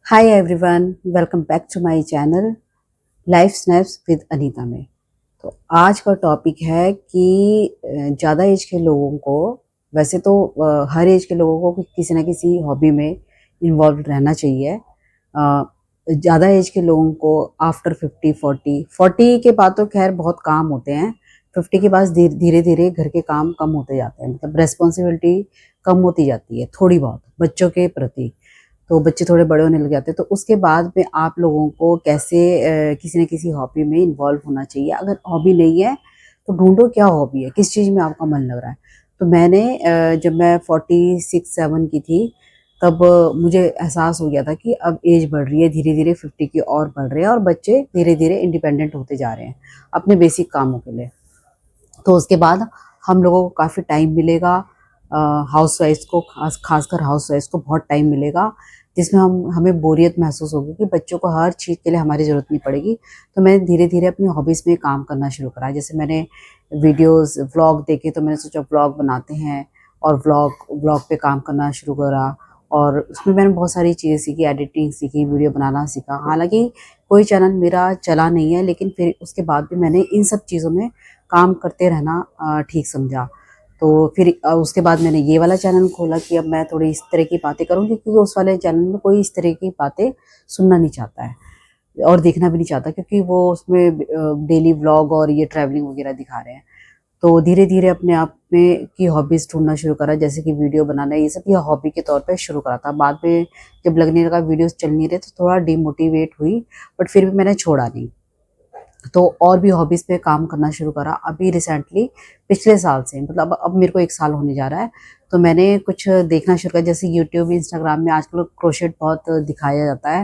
Hi everyone, welcome back to my channel life snaps with Anita में। तो आज का टॉपिक है कि ज़्यादा एज के लोगों को, वैसे तो हर एज के लोगों को किसी ना किसी हॉबी में इन्वॉल्व रहना चाहिए। ज़्यादा एज के लोगों को आफ्टर 50 40 के बाद तो खैर बहुत काम होते हैं। 50 के बाद धीरे धीरे घर के काम कम होते जाते हैं, मतलब रेस्पॉन्सिबिलिटी कम होती जाती है थोड़ी बहुत बच्चों के प्रति। तो बच्चे थोड़े बड़े होने लग जाते हैं, तो उसके बाद में आप लोगों को कैसे किसी न किसी हॉबी में इन्वॉल्व होना चाहिए। अगर हॉबी नहीं है तो ढूंढो क्या हॉबी है, किस चीज़ में आपका मन लग रहा है। तो मैंने जब मैं 46-7 की थी तब मुझे एहसास हो गया था कि अब एज बढ़ रही है, धीरे धीरे 50 की और बढ़ रहे हैं और बच्चे धीरे धीरे इंडिपेंडेंट होते जा रहे हैं अपने बेसिक कामों के लिए। तो उसके बाद हम लोगों को काफ़ी टाइम मिलेगा, हाउसवाइफ्स को खासकर हाउसवाइफ्स को बहुत टाइम मिलेगा जिसमें हमें बोरियत महसूस होगी कि बच्चों को हर चीज़ के लिए हमारी ज़रूरत नहीं पड़ेगी। तो मैंने धीरे धीरे अपनी हॉबीज़ में काम करना शुरू करा। जैसे मैंने वीडियोस व्लॉग देखे तो मैंने सोचा व्लॉग बनाते हैं और व्लॉग व्लॉग पे काम करना शुरू करा। और उसमें मैंने बहुत सारी चीज़ें सीखी, एडिटिंग सीखी, वीडियो बनाना सीखा। हालांकि कोई चैनल मेरा चला नहीं है, लेकिन फिर उसके बाद भी मैंने इन सब चीज़ों में काम करते रहना ठीक समझा। तो फिर उसके बाद मैंने ये वाला चैनल खोला कि अब मैं थोड़ी इस तरह की बातें करूँगी, क्योंकि उस वाले चैनल में कोई इस तरह की बातें सुनना नहीं चाहता है और देखना भी नहीं चाहता, क्योंकि वो उसमें डेली व्लॉग और ये ट्रैवलिंग वगैरह दिखा रहे हैं। तो धीरे धीरे अपने आप में की हॉबीज़ ढूंढना शुरू करा, जैसे कि वीडियो बनाना, ये सब ये हॉबी के तौर पे शुरू करा था। बाद में जब लगने लगा वीडियोस चल नहीं रहे तो थोड़ा डिमोटिवेट हुई, बट फिर भी मैंने छोड़ा नहीं। तो और भी हॉबीज़ पे काम करना शुरू करा। अभी रिसेंटली पिछले साल से, मतलब अब मेरे को 1 साल होने जा रहा है, तो मैंने कुछ देखना शुरू किया। जैसे यूट्यूब, इंस्टाग्राम में आजकल क्रोशेट बहुत दिखाया जाता है।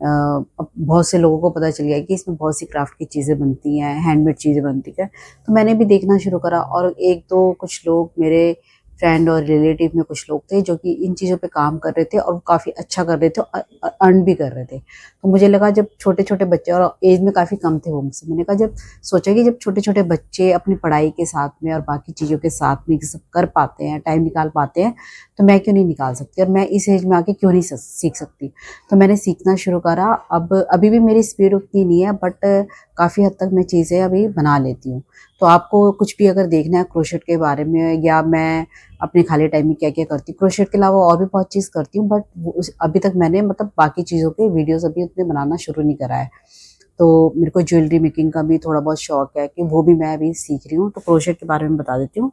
अब बहुत से लोगों को पता चल गया है कि इसमें बहुत सी क्राफ्ट की चीज़ें बनती हैं, हैंडमेड चीज़ें बनती हैं। तो मैंने भी देखना शुरू करा और 1-2 कुछ लोग मेरे फ्रेंड और रिलेटिव में कुछ लोग थे जो कि इन चीज़ों पे काम कर रहे थे और वो काफ़ी अच्छा कर रहे थे और अर्न भी कर रहे थे। तो मुझे लगा, जब छोटे-छोटे बच्चे और एज में काफ़ी कम थे वो मुझसे, मैंने कहा जब सोचा कि जब छोटे-छोटे बच्चे अपनी पढ़ाई के साथ में और बाकी चीज़ों के साथ में ये सब कर पाते हैं, टाइम निकाल पाते हैं, तो मैं क्यों नहीं निकाल सकती और मैं इस एज में आके क्यों नहीं सीख सकती। तो मैंने सीखना शुरू करा। अब अभी भी मेरी स्पीड उतनी नहीं है, बट काफ़ी हद तक मैं चीज़ें अभी बना लेती हूँ। तो आपको कुछ भी अगर देखना है क्रोशेट के बारे में, या मैं अपने खाली टाइम में क्या-क्या करती हूँ, क्रोशेट के अलावा और भी बहुत चीज़ करती हूँ, बट वो उस अभी तक मैंने, मतलब बाकी चीज़ों के वीडियोज़ अभी उतने बनाना शुरू नहीं करा है। तो मेरे को ज्वेलरी मेकिंग का भी थोड़ा बहुत शौक है कि वो भी मैं अभी सीख रही हूँ। तो क्रोशेट के बारे में बता देती हूँ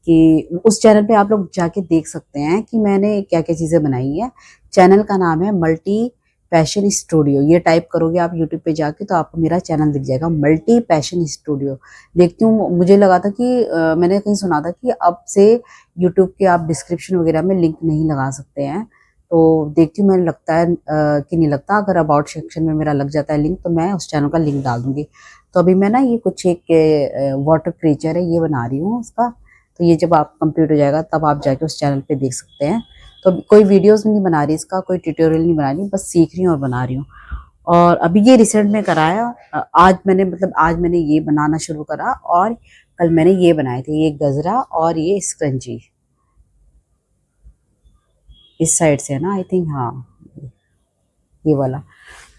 कि उस चैनल पे आप लोग जाके देख सकते हैं कि मैंने क्या-क्या चीज़ें बनाई हैं। चैनल का नाम है मल्टी पैशन स्टूडियो। ये टाइप करोगे आप यूट्यूब पे जाके तो आपको मेरा चैनल दिख जाएगा, मल्टी पैशन स्टूडियो। देखती हूँ, मुझे लगा था कि मैंने कहीं सुना था कि अब से यूट्यूब के आप डिस्क्रिप्शन वगैरह में लिंक नहीं लगा सकते हैं। तो देखती हूँ, मैंने लगता है कि नहीं लगता, अगर अबाउट सेक्शन में मेरा लग जाता है लिंक तो मैं उस चैनल का लिंक डाल दूँगी। तो अभी मैं ना ये कुछ एक वाटर क्रिएचर है, ये बना रही हूँ उसका। तो ये जब आप कंप्लीट हो जाएगा तब आप जाके उस चैनल पे देख सकते हैं। तो कोई वीडियोज़ नहीं बना रही इसका, कोई ट्यूटोरियल नहीं बना रही, बस सीख रही हूँ और बना रही हूँ। और अभी ये रिसेंट में कराया। आज मैंने ये बनाना शुरू करा और कल मैंने ये बनाए थे, ये गजरा और ये स्क्रंची। इस साइड से है ना, आई थिंक, हाँ, ये वाला।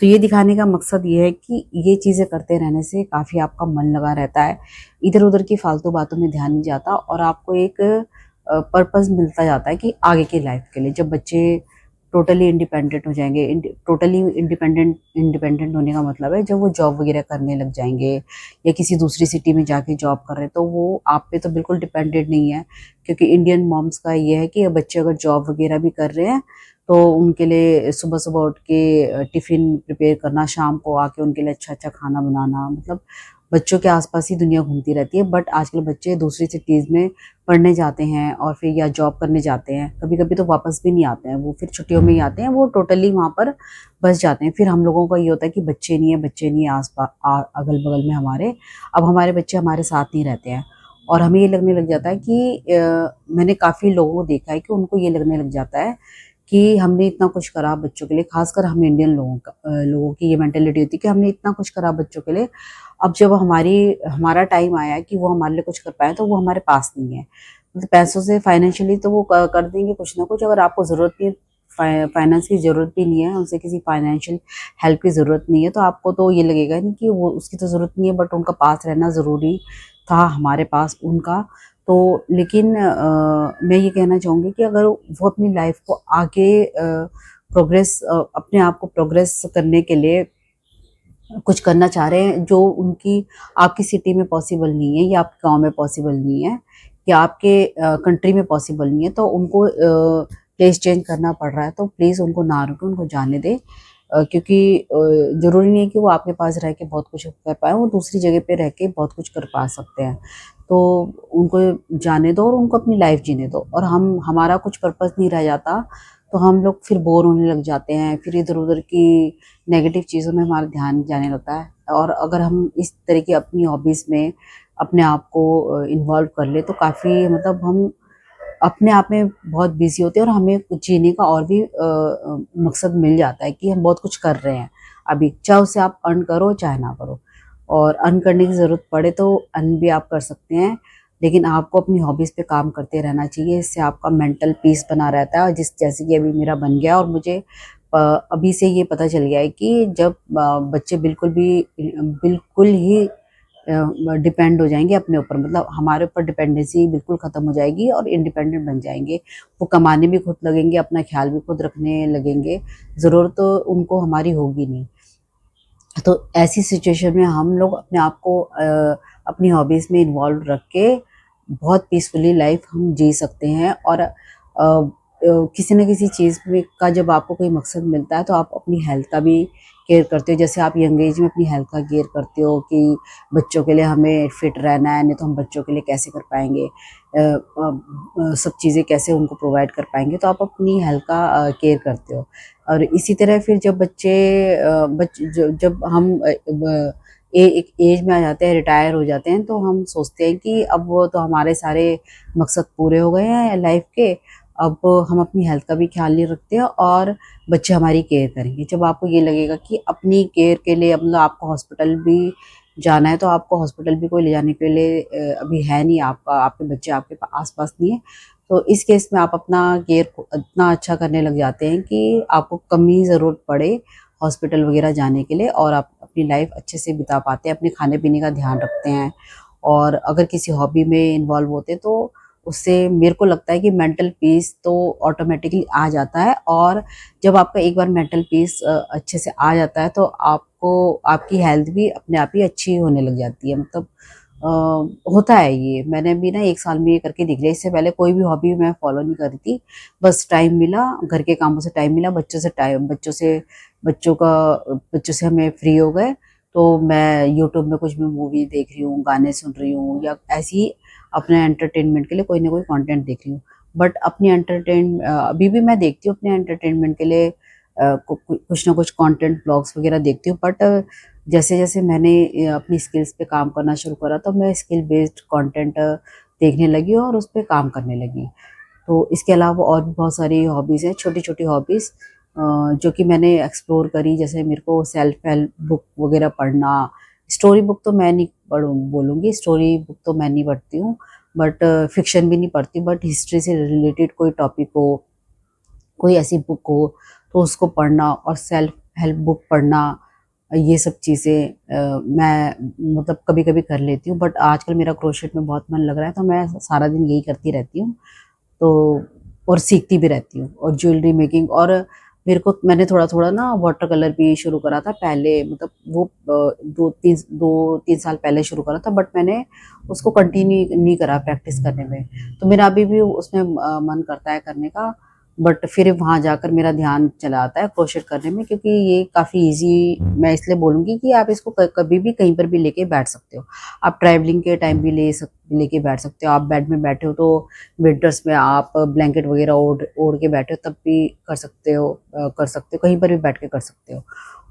तो ये दिखाने का मकसद ये है कि ये चीज़ें करते रहने से काफ़ी आपका मन लगा रहता है, इधर-उधर की फालतू बातों में ध्यान नहीं जाता और आपको एक पर्पस मिलता जाता है कि आगे की लाइफ के लिए। जब बच्चे टोटली इंडिपेंडेंट हो जाएंगे, टोटली इंडिपेंडेंट इंडिपेंडेंट होने का मतलब है जब वो जॉब वगैरह करने लग जाएंगे या किसी दूसरी सिटी में जाके जॉब कर रहे हैं, तो वो आप पे तो बिल्कुल डिपेंडेंट नहीं है। क्योंकि इंडियन मॉम्स का ये है कि बच्चे अगर जॉब वगैरह भी कर रहे हैं तो उनके लिए सुबह-सुबह उठ के टिफ़िन प्रिपेयर करना, शाम को आके उनके लिए अच्छा-अच्छा खाना बनाना, मतलब बच्चों के आस-पास ही दुनिया घूमती रहती है। बट आजकल बच्चे दूसरी सिटीज़ में पढ़ने जाते हैं और फिर या जॉब करने जाते हैं। कभी-कभी तो वापस भी नहीं आते हैं, वो फिर छुट्टियों में ही आते हैं, वो टोटली वहाँ पर बस जाते हैं। फिर हम लोगों का ये होता है कि बच्चे नहीं है अगल-बगल में हमारे। अब हमारे बच्चे हमारे साथ नहीं रहते हैं और हमें ये लगने लग जाता है कि मैंने काफ़ी लोगों को देखा है कि उनको ये लगने लग जाता है कि हमने इतना कुछ करा बच्चों के लिए, खासकर हम इंडियन लोगों की ये मेंटालिटी होती है कि हमने इतना कुछ करा बच्चों के लिए। अब जब हमारा टाइम आया कि वो हमारे लिए कुछ कर पाए तो वो हमारे पास नहीं है। मतलब पैसों से, फाइनेंशियली तो वो कर देंगे कुछ ना कुछ, अगर आपको ज़रूरत नहीं है फाइनेंस की ज़रूरत भी नहीं है, उनसे किसी फाइनेंशियल हेल्प की ज़रूरत नहीं है, तो आपको तो ये लगेगा नहीं कि वो उसकी तो ज़रूरत नहीं है, बट उनका पास रहना ज़रूरी था हमारे पास उनका। तो लेकिन मैं ये कहना चाहूँगी कि अगर वो अपनी लाइफ को आगे अपने आप को प्रोग्रेस करने के लिए कुछ करना चाह रहे हैं जो उनकी आपकी सिटी में पॉसिबल नहीं है, या आपके गाँव में पॉसिबल नहीं है, या आपके कंट्री में पॉसिबल नहीं है, तो उनको प्लेस चेंज करना पड़ रहा है, तो प्लीज़ उनको ना रोकें, उनको जाने दें। क्योंकि ज़रूरी नहीं है कि वो आपके पास रह के बहुत कुछ कर पाएँ, वो दूसरी जगह पे रह के बहुत कुछ कर पा सकते हैं। तो उनको जाने दो और उनको अपनी लाइफ़ जीने दो, और हमारा कुछ पर्पस नहीं रह जाता, तो हम लोग फिर बोर होने लग जाते हैं, फिर इधर-उधर की नेगेटिव चीज़ों में हमारा ध्यान जाने लगता है। और अगर हम इस तरह की अपनी हॉबीज़ में अपने आप को इन्वॉल्व कर लें, तो काफ़ी मतलब हम अपने आप में बहुत बिज़ी होते हैं, और हमें कुछ जीने का और भी मकसद मिल जाता है कि हम बहुत कुछ कर रहे हैं अभी, चाहे उससे आप अर्न करो चाहे ना करो। और अर्न करने की ज़रूरत पड़े तो अर्न भी आप कर सकते हैं, लेकिन आपको अपनी हॉबीज़ पे काम करते रहना चाहिए, इससे आपका मेंटल पीस बना रहता है। और जैसे कि अभी मेरा बन गया, और मुझे अभी से ये पता चल गया है कि जब बच्चे बिल्कुल ही डिपेंड हो जाएँगे अपने ऊपर, मतलब हमारे ऊपर डिपेंडेंसी बिल्कुल ख़त्म हो जाएगी और इंडिपेंडेंट बन जाएँगे। वो कमाने भी खुद लगेंगे, अपना ख़्याल भी खुद रखने लगेंगे, ज़रूरत तो उनको हमारी होगी नहीं। तो ऐसी सिचुएशन में हम लोग अपने आप को अपनी हॉबीज़ में इन्वॉल्व रख के बहुत पीसफुली लाइफ हम जी सकते हैं। और किसी न किसी चीज़ में का जब आपको कोई मकसद मिलता है, तो आप अपनी हेल्थ का भी केयर करते हो। जैसे आप यंग एज में अपनी हेल्थ का केयर करते हो कि बच्चों के लिए हमें फिट रहना है, नहीं तो हम बच्चों के लिए कैसे कर पाएँगे, सब चीज़ें कैसे उनको प्रोवाइड कर पाएँगे, तो आप अपनी हेल्थ का केयर करते हो। और इसी तरह फिर जब बच्चे अ, बच ज जब हम एक एज में आ जाते हैं, रिटायर हो जाते हैं, तो हम सोचते हैं कि अब वो तो हमारे सारे मकसद पूरे हो गए हैं लाइफ के, अब हम अपनी हेल्थ का भी ख्याल नहीं रखते हैं, और बच्चे हमारी केयर करेंगे। जब आपको ये लगेगा कि अपनी केयर के लिए मतलब आपको हॉस्पिटल भी जाना है, तो आपको हॉस्पिटल भी कोई ले जाने के लिए अभी है नहीं, आपके बच्चे आपके आस-पास नहीं है। तो इस केस में आप अपना केयर को इतना अच्छा करने लग जाते हैं कि आपको कम ही ज़रूरत पड़े हॉस्पिटल वगैरह जाने के लिए, और आप अपनी लाइफ अच्छे से बिता पाते हैं, अपने खाने-पीने का ध्यान रखते हैं। और अगर किसी हॉबी में इन्वॉल्व होते हैं, तो उससे मेरे को लगता है कि मेंटल पीस तो ऑटोमेटिकली आ जाता है। और जब आपका एक बार मेंटल पीस अच्छे से आ जाता है, तो आपको आपकी हेल्थ भी अपने आप ही अच्छी होने लग जाती है। मतलब होता है ये, मैंने भी ना 1 साल में ये करके देख लिया। इससे पहले कोई भी हॉबी मैं फॉलो नहीं कर रही थी। बस टाइम मिला, घर के कामों से टाइम मिला, बच्चों से हमें फ्री हो गए, तो मैं यूट्यूब में कुछ भी मूवी देख रही हूँ, गाने सुन रही हूँ, या ऐसे ही अपने एंटरटेनमेंट के लिए कोई ना कोई कंटेंट देख रही हूँ। बट अभी भी मैं देखती हूँ अपने एंटरटेनमेंट के लिए कुछ ना कुछ कंटेंट ब्लॉग्स वगैरह देखती हूँ। बट जैसे-जैसे मैंने अपनी स्किल्स पे काम करना शुरू करा, तो मैं स्किल बेस्ड कंटेंट देखने लगी और उस पे काम करने लगी। तो इसके अलावा और भी बहुत सारी हॉबीज़ हैं, छोटी-छोटी हॉबीज़ जो कि मैंने एक्सप्लोर करी। जैसे मेरे को सेल्फ हेल्प बुक वगैरह पढ़ना, स्टोरी बुक तो मैं नहीं बोलूँगी, स्टोरी बुक तो मैं नहीं पढ़ती हूँ, बट फ़िक्शन भी नहीं पढ़ती, बट हिस्ट्री से रिलेटेड कोई टॉपिक हो, कोई ऐसी बुक हो, तो उसको पढ़ना, और सेल्फ हेल्प बुक पढ़ना, ये सब चीज़ें मैं मतलब कभी-कभी कर लेती हूँ। बट आजकल मेरा क्रोशेट में बहुत मन लग रहा है, तो मैं सारा दिन यही करती रहती हूँ। तो और सीखती भी रहती हूँ, और ज्वेलरी मेकिंग, और मैंने थोड़ा-थोड़ा ना वाटर कलर भी शुरू करा था पहले, मतलब वो 2-3 साल पहले शुरू करा था, बट मैंने उसको कंटिन्यू नहीं करा प्रैक्टिस करने में। तो मेरा अभी भी उसमें मन करता है करने का, बट फिर वहाँ जाकर मेरा ध्यान चला आता है क्रोशेट करने में, क्योंकि ये काफ़ी ईज़ी, मैं इसलिए बोलूँगी कि आप इसको कभी भी कहीं पर भी लेके बैठ सकते हो। आप ट्रैवलिंग के टाइम भी लेके बैठ सकते हो, आप बेड में बैठे हो तो विंटर्स में आप ब्लैंकेट वगैरह ओढ़ ओढ़ के बैठे हो, तब भी कर सकते हो, कहीं पर भी बैठ के कर सकते हो।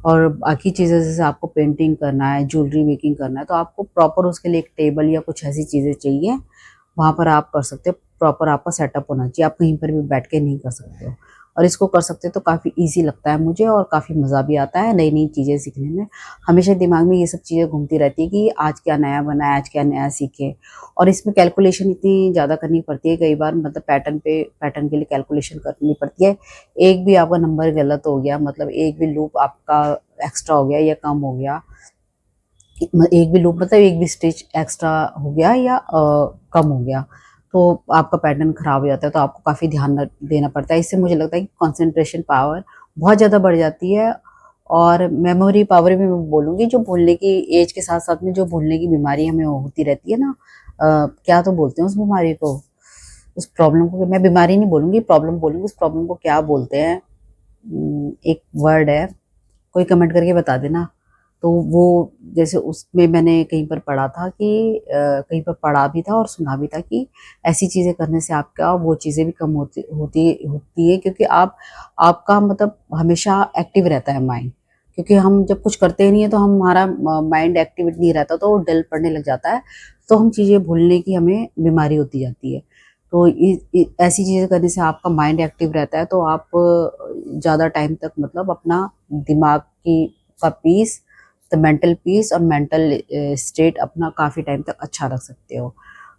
और बाकी चीज़ें जैसे आपको पेंटिंग करना है, ज्वेलरी मेकिंग करना है, तो आपको प्रॉपर उसके लिए एक टेबल या कुछ ऐसी चीज़ें चाहिए, वहाँ पर आप कर सकते हो। प्रॉपर आपका सेटअप होना चाहिए, आप कहीं पर भी बैठ के नहीं कर सकते हो। और इसको कर सकते हैं तो काफ़ी ईजी लगता है मुझे और काफ़ी मज़ा भी आता है नई नई चीज़ें सीखने में। हमेशा दिमाग में ये सब चीज़ें घूमती रहती है कि आज क्या नया बना है, आज क्या नया सीखे। और इसमें कैलकुलेशन इतनी ज़्यादा करनी पड़ती है कई बार, मतलब पैटर्न के लिए कैलकुलेशन करनी पड़ती है। एक भी आपका नंबर गलत हो गया, मतलब एक भी लूप आपका एक्स्ट्रा हो गया या कम हो गया, एक भी लूप मतलब एक भी स्टिच एक्स्ट्रा हो गया या कम हो गया, तो आपका पैटर्न खराब हो जाता है। तो आपको काफ़ी ध्यान देना पड़ता है। इससे मुझे लगता है कि कंसंट्रेशन पावर बहुत ज़्यादा बढ़ जाती है। और मेमोरी पावर भी मैं बोलूँगी, जो भूलने की एज के साथ साथ में जो भूलने की बीमारी हमें होती रहती है ना, क्या तो बोलते हैं उस बीमारी को, उस प्रॉब्लम को, मैं बीमारी नहीं बोलूँगी, प्रॉब्लम बोलूँगी। उस प्रॉब्लम को क्या बोलते हैं? एक वर्ड है, कोई कमेंट करके बता देना। तो वो, जैसे उसमें मैंने कहीं पर पढ़ा था कि कहीं पर पढ़ा भी था और सुना भी था कि ऐसी चीज़ें करने से आपका वो चीज़ें भी कम होती होती होती है, क्योंकि आप आपका मतलब हमेशा एक्टिव रहता है माइंड। क्योंकि हम जब कुछ करते ही नहीं है तो हमारा माइंड एक्टिव नहीं रहता, तो डल पड़ने लग जाता है, तो हम चीज़ें भूलने की हमें बीमारी होती जाती है। तो ऐसी चीज़ें करने से आपका माइंड एक्टिव रहता है, तो आप ज़्यादा टाइम तक मतलब अपना दिमाग की का पीस, तो मेंटल पीस और मेंटल स्टेट अपना काफ़ी टाइम तक अच्छा रख सकते हो।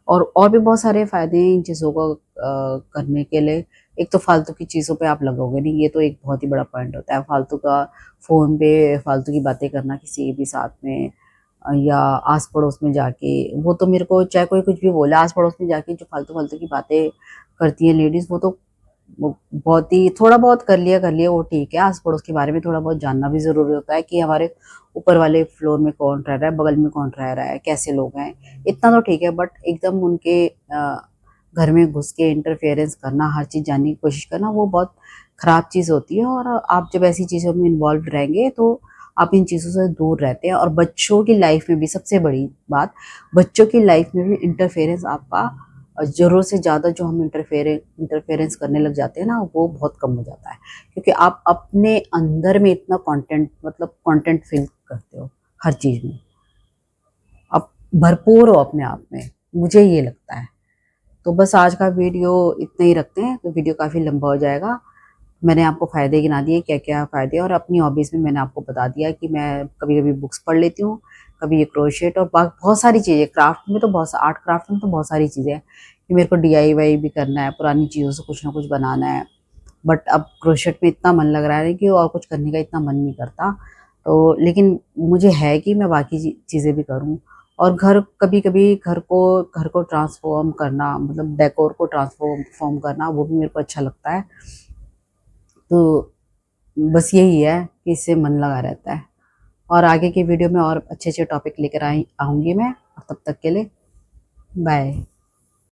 और भी बहुत सारे फ़ायदे हैं इन चीज़ों को करने के लिए। एक तो फालतू की चीज़ों पे आप लगोगे नहीं, ये तो एक बहुत ही बड़ा पॉइंट होता है। फालतू का फ़ोन पे फालतू की बातें करना किसी भी साथ में, या आस-पड़ोस में जाके, वो तो मेरे को चाहे कोई कुछ भी बोले, आस-पड़ोस में जाके जो फालतू-फालतू की बातें करती हैं लेडीज़, वो बहुत ही थोड़ा बहुत कर लिया वो ठीक है। आस-पड़ोस के बारे में थोड़ा बहुत जानना भी ज़रूरी होता है कि हमारे ऊपर वाले फ्लोर में कौन रह रहा है, बगल में कौन रह रहा है, कैसे लोग हैं, इतना तो ठीक है। बट एकदम उनके घर में घुस के इंटरफेरेंस करना, हर चीज़ जानने की कोशिश करना, वो बहुत ख़राब चीज़ होती है। और आप जब ऐसी चीज़ों में इन्वॉल्व रहेंगे तो आप इन चीज़ों से दूर रहते हैं। और बच्चों की लाइफ में भी सबसे बड़ी बात, बच्चों की लाइफ में भी इंटरफेरेंस आपका ज़रूरत से ज़्यादा जो हम इंटरफेरेंस करने लग जाते हैं ना, वो बहुत कम हो जाता है। क्योंकि आप अपने अंदर में इतना कंटेंट फ़ील करते हो हर चीज़ में। आप भरपूर हो अपने आप में, मुझे ये लगता है। तो बस आज का वीडियो इतना ही रखते हैं, तो वीडियो काफ़ी लंबा हो जाएगा। मैंने आपको फ़ायदे गिना दिए, क्या-क्या फ़ायदे, और अपनी हॉबीज़ में मैंने आपको बता दिया कि मैं कभी-कभी बुक्स पढ़ लेती हूँ, कभी ये क्रोशेट और बहुत सारी चीज़ें, क्राफ्ट में तो आर्ट क्राफ्ट में तो बहुत सारी चीज़ें हैं कि मेरे को डीआईवाई भी करना है, पुरानी चीज़ों से कुछ ना कुछ बनाना है। बट अब क्रोशेट में इतना मन लग रहा है कि और कुछ करने का इतना मन नहीं करता। तो लेकिन मुझे है कि मैं बाकी चीज़ें भी करूँ। और घर को ट्रांसफ़ॉर्म करना, मतलब डेकोर को ट्रांसफ़ॉर्म करना, वो भी मेरे को अच्छा लगता है। तो बस यही है कि इससे मन लगा रहता है। और आगे की वीडियो में और अच्छे-अच्छे टॉपिक लेकर आऊँगी मैं। तब तक के लिए बाय।